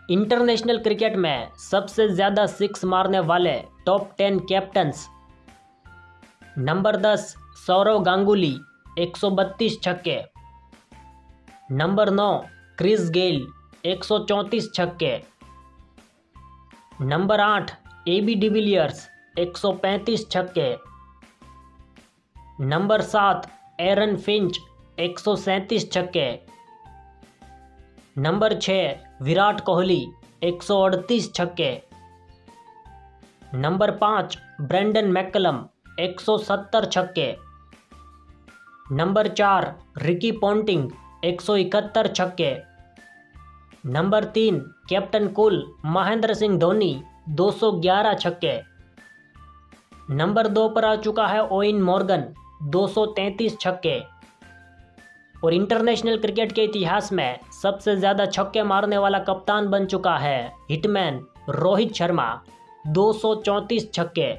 International cricket में सबसे ज़्यादा सिक्स मारने वाले top 10 captains. Number 10 Sourav Ganguly 132 छक्के। नंबर 9 क्रिस गेल 134 छक्के। नंबर 8 एबी डिविलियर्स 135 छक्के। नंबर 7 एरन फिंच 137 छक्के। नंबर 6 विराट कोहली 138 छक्के। नंबर 5 ब्रेंडन मैकलम 170 छक्के। नंबर 4 रिकी पोंटिंग 171 छक्के। Number 3 captain cool Mahendra Singh Dhoni 211 छक्के। नंबर 2 पर आ चुका है ओवेन मॉर्गन 233 छक्के। और इंटरनेशनल क्रिकेट के इतिहास में सबसे ज़्यादा छक्के मारने वाला कप्तान बन चुका है हिटमैन रोहित शर्मा 234 छक्के।